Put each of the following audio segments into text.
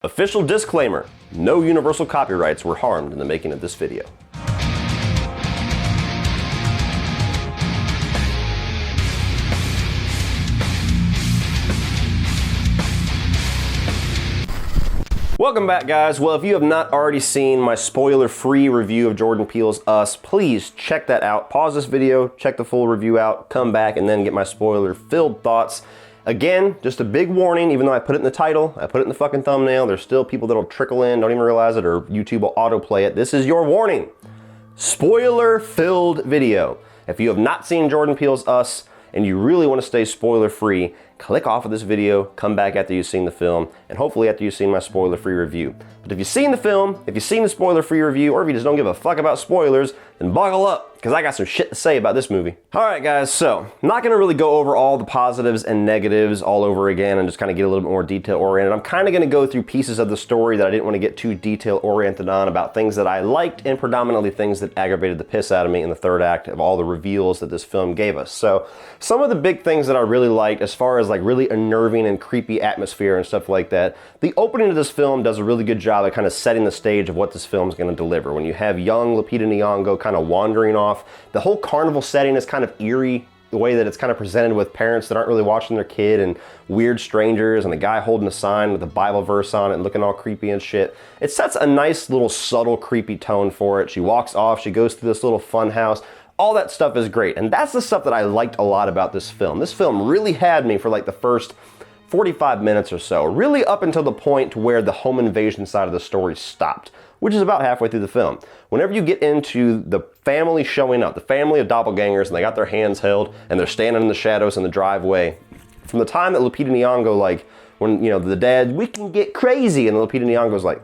Official disclaimer, no universal copyrights were harmed in the making of this video. Welcome back, guys. Well, if you have not already seen my spoiler-free review of Jordan Peele's Us, please check that out. Pause this video, check the full review out, come back, and then get my spoiler-filled thoughts. Again, just a big warning, even though I put it in the title, I put it in the fucking thumbnail, there's still people that'll trickle in, don't even realize it, or YouTube will autoplay it. This is your warning. Spoiler-filled video. If you have not seen Jordan Peele's Us, and you really want to stay spoiler-free, click off of this video, come back after you've seen the film, and hopefully after you've seen my spoiler-free review. But if you've seen the film, if you've seen the spoiler-free review, or if you just don't give a fuck about spoilers, then buckle up, because I got some shit to say about this movie. Alright guys, so, I'm not going to really go over all the positives and negatives all over again and just kind of get a little bit more detail-oriented. I'm kind of going to go through pieces of the story that I didn't want to get too detail-oriented on, about things that I liked and predominantly things that aggravated the piss out of me in the third act of all the reveals that this film gave us. So, some of the big things that I really liked as far as like really unnerving and creepy atmosphere and stuff like that, the opening of this film does a really good job at kind of setting the stage of what this film is going to deliver. When you have young Lupita Nyong'o kind of wandering off, the whole carnival setting is kind of eerie, the way that it's kind of presented with parents that aren't really watching their kid and weird strangers and the guy holding a sign with a Bible verse on it and looking all creepy and shit. It sets a nice little subtle creepy tone for it. She walks off, she goes to this little fun house. All that stuff is great, and that's the stuff that I liked a lot about this film. This film really had me for like the first 45 minutes or so, really up until the point where the home invasion side of the story stopped, which is about halfway through the film. Whenever you get into the family showing up, the family of doppelgangers, and they got their hands held, and they're standing in the shadows in the driveway, from the time that Lupita Nyong'o, like, when, you know, the dad, we can get crazy, and Lupita Nyong'o's like,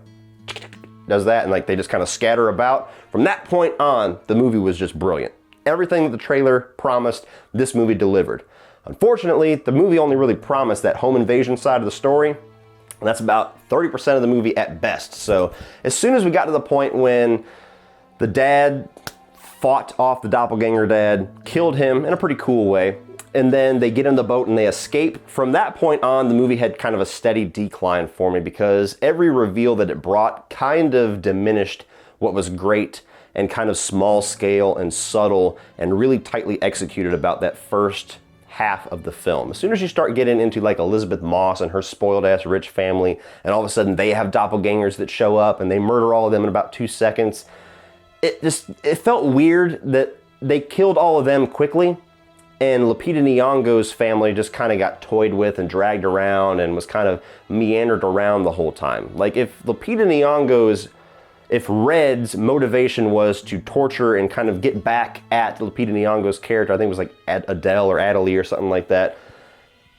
does that, and like they just kind of scatter about. From that point on, the movie was just brilliant. Everything that the trailer promised, this movie delivered. Unfortunately, the movie only really promised that home invasion side of the story, and that's about 30% of the movie at best. So as soon as we got to the point when the dad fought off the doppelganger dad, killed him in a pretty cool way, and then they get in the boat and they escape, from that point on, the movie had kind of a steady decline for me because every reveal that it brought kind of diminished what was great and kind of small scale and subtle and really tightly executed about that first half of the film. As soon as you start getting into like Elizabeth Moss and her spoiled ass rich family, and all of a sudden they have doppelgangers that show up and they murder all of them in about 2 seconds, it felt weird that they killed all of them quickly, and Lupita Nyong'o's family just kind of got toyed with and dragged around and was kind of meandered around the whole time. Like if Red's motivation was to torture and kind of get back at Lupita Nyong'o's character, I think it was like Adele or Adelie or something like that,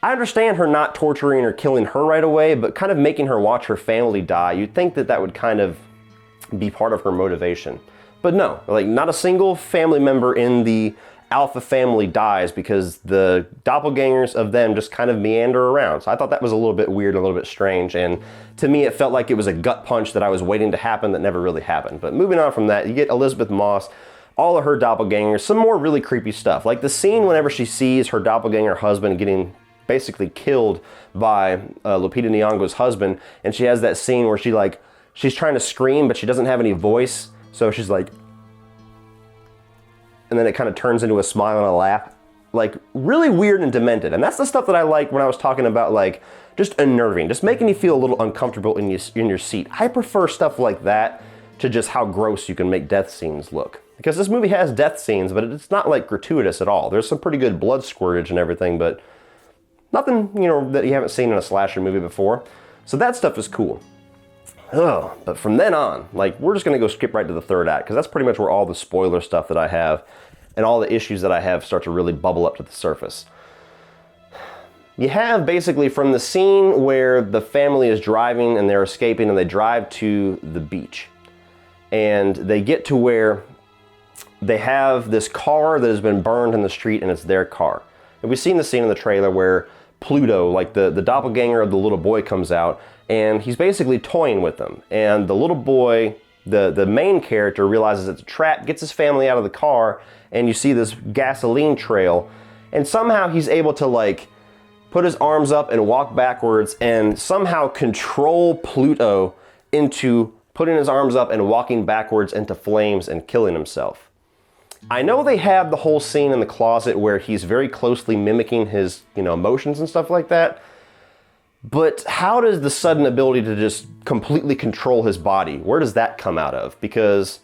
I understand her not torturing or killing her right away, but kind of making her watch her family die. You'd think that that would kind of be part of her motivation. But no, like not a single family member in the Alpha family dies because the doppelgangers of them just kind of meander around. So I thought that was a little bit weird, a little bit strange, and to me it felt like it was a gut punch that I was waiting to happen that never really happened. But moving on from that, you get Elizabeth Moss, all of her doppelgangers, some more really creepy stuff. Like the scene whenever she sees her doppelganger husband getting basically killed by Lupita Nyong'o's husband, and she has that scene where she's trying to scream but she doesn't have any voice, so she's like, and then it kind of turns into a smile and a laugh. Like, really weird and demented. And that's the stuff that I like when I was talking about, like, just unnerving, just making you feel a little uncomfortable in your seat. I prefer stuff like that to just how gross you can make death scenes look. Because this movie has death scenes, but it's not, like, gratuitous at all. There's some pretty good blood squirtage and everything, but nothing, you know, that you haven't seen in a slasher movie before. So that stuff is cool. Oh, but from then on, like, we're just going to go skip right to the third act, because that's pretty much where all the spoiler stuff that I have and all the issues that I have start to really bubble up to the surface. You have basically from the scene where the family is driving and they're escaping and they drive to the beach. And they get to where they have this car that has been burned in the street and it's their car. And we've seen the scene in the trailer where Pluto, like the doppelganger of the little boy, comes out and he's basically toying with them. And the little boy, the main character, realizes it's a trap, gets his family out of the car, and you see this gasoline trail, and somehow he's able to like put his arms up and walk backwards and somehow control Pluto into putting his arms up and walking backwards into flames and killing himself. I know they have the whole scene in the closet where he's very closely mimicking his, emotions and stuff like that. But how does the sudden ability to just completely control his body, where does that come out of? Because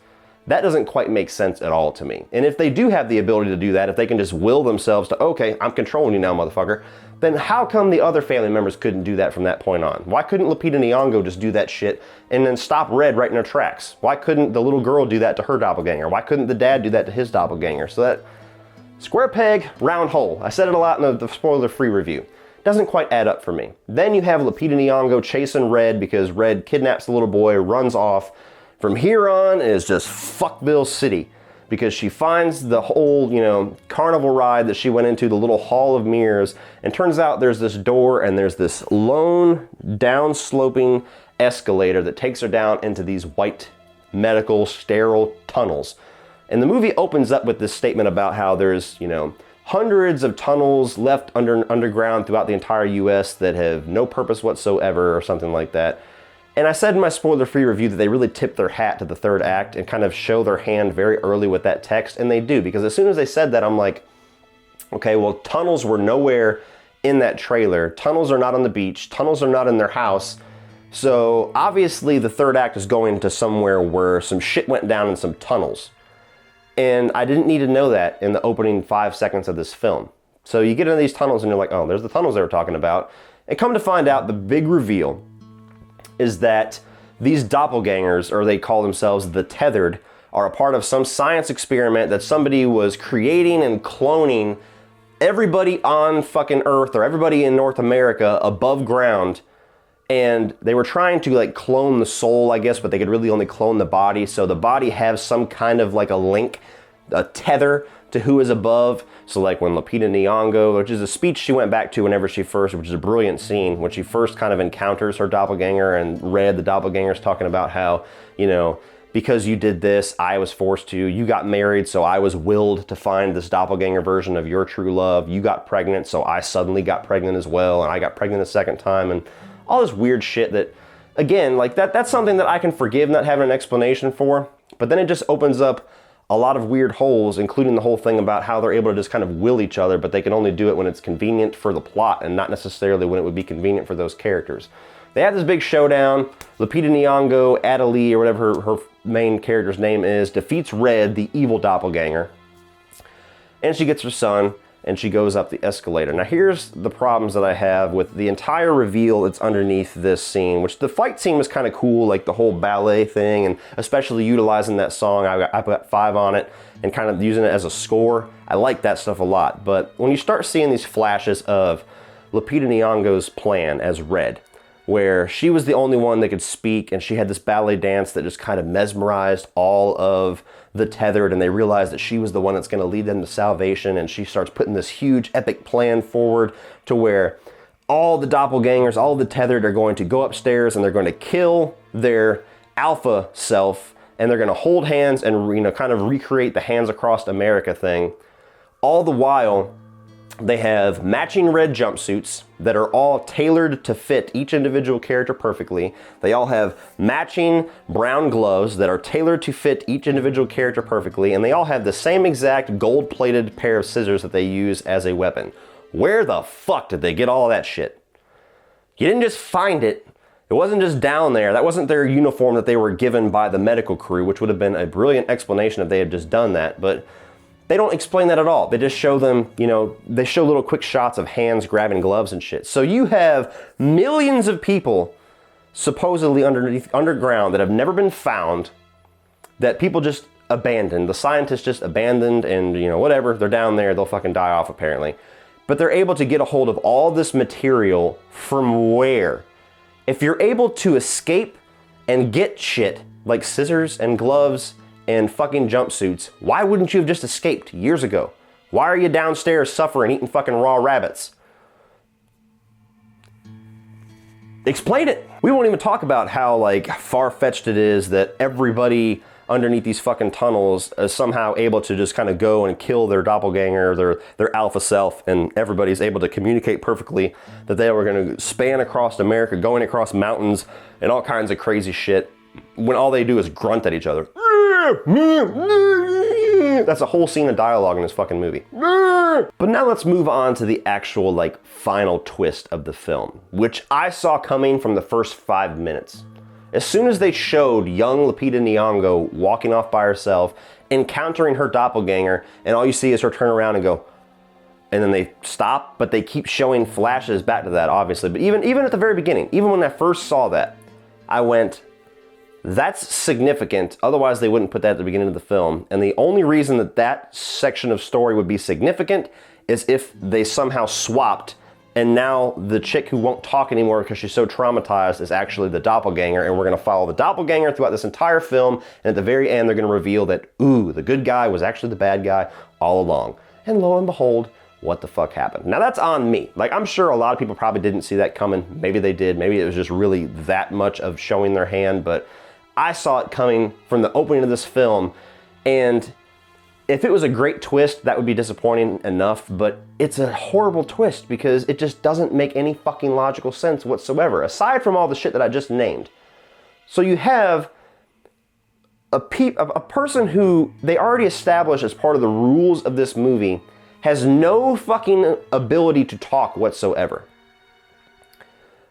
that doesn't quite make sense at all to me. And if they do have the ability to do that, if they can just will themselves to, okay, I'm controlling you now, motherfucker, then how come the other family members couldn't do that from that point on? Why couldn't Lupita Nyong'o just do that shit and then stop Red right in her tracks? Why couldn't the little girl do that to her doppelganger? Why couldn't the dad do that to his doppelganger? So that square peg, round hole. I said it a lot in the spoiler-free review. Doesn't quite add up for me. Then you have Lupita Nyong'o chasing Red because Red kidnaps the little boy, runs off. From here on is just Fuckville City because she finds the whole, carnival ride that she went into, the little Hall of Mirrors, and turns out there's this door and there's this lone, down-sloping escalator that takes her down into these white, medical, sterile tunnels. And the movie opens up with this statement about how there's, hundreds of tunnels left underground throughout the entire US that have no purpose whatsoever or something like that. And I said in my spoiler-free review that they really tip their hat to the third act and kind of show their hand very early with that text, and they do, because as soon as they said that, I'm like, okay, well, tunnels were nowhere in that trailer. Tunnels are not on the beach. Tunnels are not in their house. So obviously the third act is going to somewhere where some shit went down in some tunnels. And I didn't need to know that in the opening 5 seconds of this film. So you get into these tunnels and you're like, oh, there's the tunnels they were talking about. And come to find out, the big reveal is that these doppelgangers, or they call themselves the Tethered, are a part of some science experiment that somebody was creating and cloning everybody on fucking Earth or everybody in North America above ground. And they were trying to clone the soul, I guess, but they could really only clone the body. So the body has some kind of a link, a tether to who is above. So when Lupita Nyong'o, which is a speech she went back to whenever she first, which is a brilliant scene, when she first kind of encounters her doppelganger, and Red, the doppelganger, is talking about how, because you did this, I was forced to. You got married, so I was willed to find this doppelganger version of your true love. You got pregnant, so I suddenly got pregnant as well, and I got pregnant a second time, and all this weird shit that, again, that's something that I can forgive not having an explanation for, but then it just opens up a lot of weird holes, including the whole thing about how they're able to just kind of will each other, but they can only do it when it's convenient for the plot and not necessarily when it would be convenient for those characters. They have this big showdown. Lupita Nyong'o, Adelie, or whatever her main character's name is, defeats Red, the evil doppelganger, and she gets her son, and she goes up the escalator. Now here's the problems that I have with the entire reveal that's underneath this scene, which the fight scene was kind of cool, the whole ballet thing, and especially utilizing that song. I put 5 on it and kind of using it as a score. I like that stuff a lot. But when you start seeing these flashes of Lupita Nyong'o's plan as Red, where she was the only one that could speak, and she had this ballet dance that just kind of mesmerized all of the Tethered, and they realized that she was the one that's going to lead them to salvation, and she starts putting this huge epic plan forward to where all the doppelgangers, all the Tethered are going to go upstairs and they're going to kill their alpha self, and they're going to hold hands and kind of recreate the Hands Across America thing. All the while, they have matching red jumpsuits that are all tailored to fit each individual character perfectly. They all have matching brown gloves that are tailored to fit each individual character perfectly, and they all have the same exact gold-plated pair of scissors that they use as a weapon. Where the fuck did they get all that shit? You didn't just find it. It wasn't just down there. That wasn't their uniform that they were given by the medical crew, which would have been a brilliant explanation if they had just done that, but they don't explain that at all. They just show them, they show little quick shots of hands grabbing gloves and shit. So you have millions of people supposedly underground that have never been found, that people just abandoned. The scientists just abandoned, and whatever, they're down there, they'll fucking die off apparently. But they're able to get a hold of all this material from where? If you're able to escape and get shit like scissors and gloves and fucking jumpsuits, why wouldn't you have just escaped years ago? Why are you downstairs suffering, eating fucking raw rabbits? Explain it. We won't even talk about how far-fetched it is that everybody underneath these fucking tunnels somehow able to just kind of go and kill their doppelganger, their alpha self, and everybody's able to communicate perfectly that they were going to span across America, going across mountains and all kinds of crazy shit, when all they do is grunt at each other. That's a whole scene of dialogue in this fucking movie. But now let's move on to the actual like final twist of the film, which I saw coming from the first 5 minutes. As soon as they showed young Lupita Nyong'o walking off by herself, encountering her doppelganger, and all you see is her turn around and go, and then they stop, but they keep showing flashes back to that, obviously. But even at the very beginning, even when I first saw that, I went, that's significant, otherwise they wouldn't put that at the beginning of the film. And the only reason that that section of story would be significant is if they somehow swapped, and now the chick who won't talk anymore because she's so traumatized is actually the doppelganger, and we're gonna follow the doppelganger throughout this entire film, and at the very end they're gonna reveal that, ooh, the good guy was actually the bad guy all along. And lo and behold, what the fuck happened? Now that's on me. Like, I'm sure a lot of people probably didn't see that coming. Maybe they did, maybe it was just really that much of showing their hand, but I saw it coming from the opening of this film, and if it was a great twist, that would be disappointing enough, but it's a horrible twist because it just doesn't make any fucking logical sense whatsoever, aside from all the shit that I just named. So you have a person who they already established as part of the rules of this movie has no fucking ability to talk whatsoever.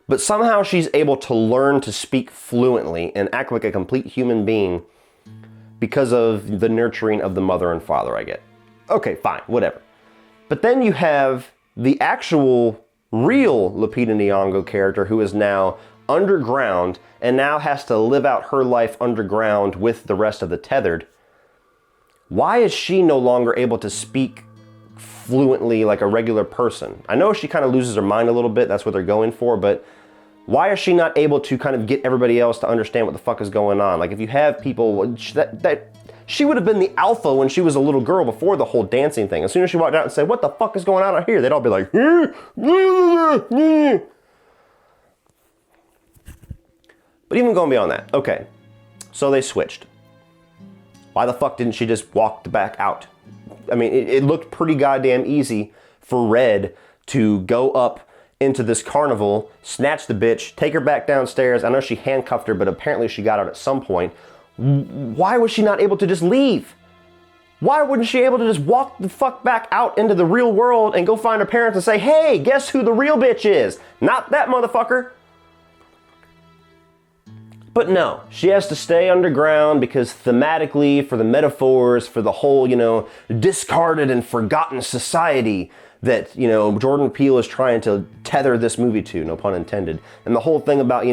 But somehow she's able to learn to speak fluently and act like a complete human being because of the nurturing of the mother and father, I get. Okay, fine, whatever. But then you have the actual real Lupita Nyong'o character who is now underground and now has to live out her life underground with the rest of the tethered. Why is she no longer able to speak fluently like a regular person? I know she kind of loses her mind a little bit, that's what they're going for, but why is she not able to kind of get everybody else to understand what the fuck is going on? Like, if you have people that she would have been the alpha when she was a little girl before the whole dancing thing. As soon as she walked out and said, what the fuck is going on out here? They'd all be like, but even going beyond that, okay, so they switched. Why the fuck didn't she just walk back out? I mean, it looked pretty goddamn easy for Red to go up into this carnival, snatch the bitch, take her back downstairs. I know she handcuffed her, but apparently she got out at some point. Why was she not able to just leave? Why wouldn't she able to just walk the fuck back out into the real world and go find her parents and say, hey, guess who the real bitch is? Not that motherfucker. But no, she has to stay underground because thematically, for the metaphors, for the whole, discarded and forgotten society that, Jordan Peele is trying to tether this movie to, no pun intended. And the whole thing about,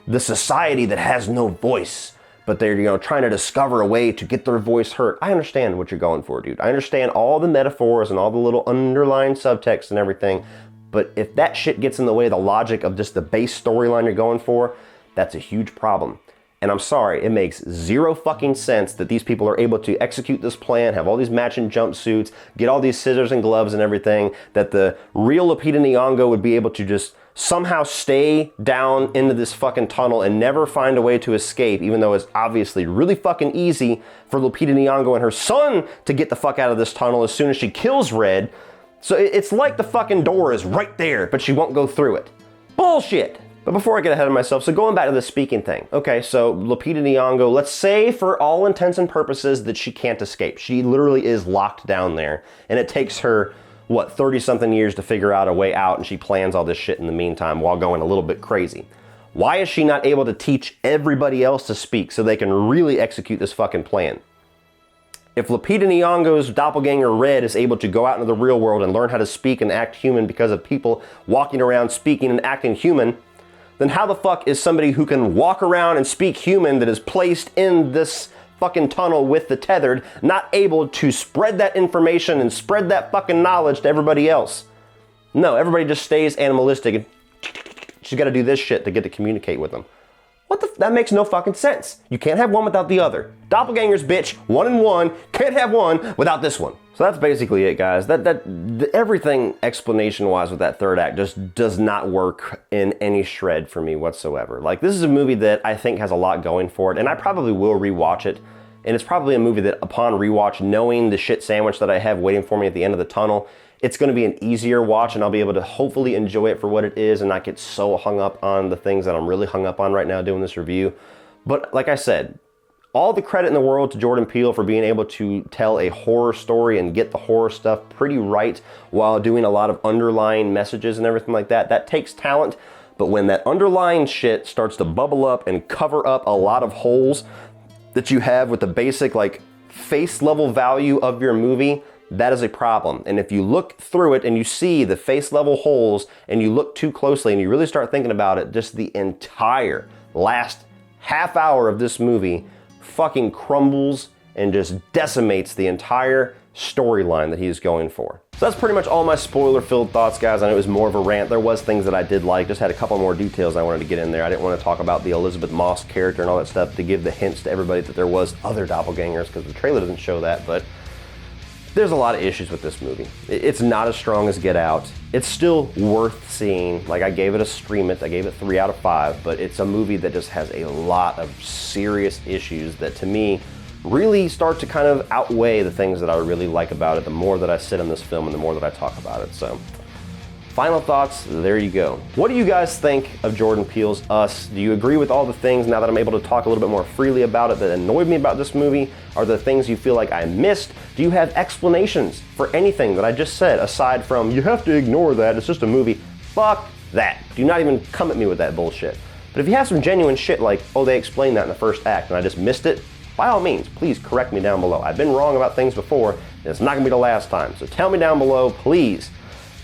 the society that has no voice, but they're, trying to discover a way to get their voice heard. I understand what you're going for, dude. I understand all the metaphors and all the little underlying subtext and everything, but if that shit gets in the way of the logic of just the base storyline you're going for, that's a huge problem. And I'm sorry, it makes zero fucking sense that these people are able to execute this plan, have all these matching jumpsuits, get all these scissors and gloves and everything, that the real Lupita Nyong'o would be able to just somehow stay down into this fucking tunnel and never find a way to escape, even though it's obviously really fucking easy for Lupita Nyong'o and her son to get the fuck out of this tunnel as soon as she kills Red. So it's like the fucking door is right there, but she won't go through it. Bullshit! But before I get ahead of myself, so going back to the speaking thing. Okay, so Lupita Nyong'o, let's say for all intents and purposes that she can't escape. She literally is locked down there. And it takes her, 30-something years to figure out a way out, and she plans all this shit in the meantime while going a little bit crazy. Why is she not able to teach everybody else to speak so they can really execute this fucking plan? If Lupita Nyong'o's doppelganger Red is able to go out into the real world and learn how to speak and act human because of people walking around speaking and acting human, then how the fuck is somebody who can walk around and speak human that is placed in this fucking tunnel with the tethered not able to spread that information and spread that fucking knowledge to everybody else? No, everybody just stays animalistic and she's got to do this shit to get to communicate with them. That makes no fucking sense. You can't have one without the other. Doppelgangers, bitch, 1 and 1, can't have one without this one. So that's basically it, guys. Everything explanation-wise with that third act just does not work in any shred for me whatsoever. Like, this is a movie that I think has a lot going for it, and I probably will rewatch it and it's probably a movie that upon rewatch, knowing the shit sandwich that I have waiting for me at the end of the tunnel, it's going to be an easier watch, and I'll be able to hopefully enjoy it for what it is and not get so hung up on the things that I'm really hung up on right now doing this review. But like I said, all the credit in the world to Jordan Peele for being able to tell a horror story and get the horror stuff pretty right while doing a lot of underlying messages and everything like that. That takes talent, but when that underlying shit starts to bubble up and cover up a lot of holes that you have with the basic like face level value of your movie, that is a problem. And if you look through it and you see the face level holes and you look too closely and you really start thinking about it, just the entire last half hour of this movie fucking crumbles and just decimates the entire storyline that he's going for. So that's pretty much all my spoiler-filled thoughts, guys. I know it was more of a rant. There was things that I did like, just had a couple more details I wanted to get in there. I didn't want to talk about the Elizabeth Moss character and all that stuff to give the hints to everybody that there was other doppelgangers, because the trailer doesn't show that, but there's a lot of issues with this movie. It's not as strong as Get Out. It's still worth seeing. Like, I gave it a stream it. I gave it 3 out of 5, but it's a movie that just has a lot of serious issues that, to me, really start to kind of outweigh the things that I really like about it the more that I sit on this film and the more that I talk about it. So, final thoughts, there you go. What do you guys think of Jordan Peele's Us? Do you agree with all the things, now that I'm able to talk a little bit more freely about it, that annoyed me about this movie? Are there things you feel like I missed? Do you have explanations for anything that I just said, aside from, you have to ignore that, it's just a movie? Fuck that. Do not even come at me with that bullshit. But if you have some genuine shit like, oh, they explained that in the first act and I just missed it, by all means, please correct me down below. I've been wrong about things before, and it's not gonna be the last time. So tell me down below, please.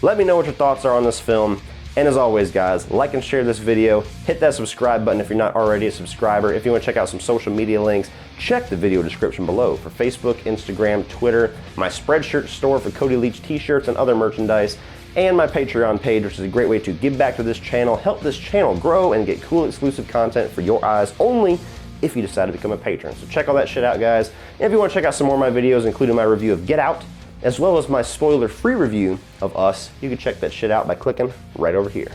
Let me know what your thoughts are on this film. And as always, guys, like and share this video. Hit that subscribe button if you're not already a subscriber. If you want to check out some social media links, check the video description below for Facebook, Instagram, Twitter, my Spreadshirt store for Cody Leach t-shirts and other merchandise, and my Patreon page, which is a great way to give back to this channel, help this channel grow, and get cool exclusive content for your eyes only if you decide to become a patron. So check all that shit out, guys. And if you want to check out some more of my videos, including my review of Get Out, as well as my spoiler-free review of Us, you can check that shit out by clicking right over here.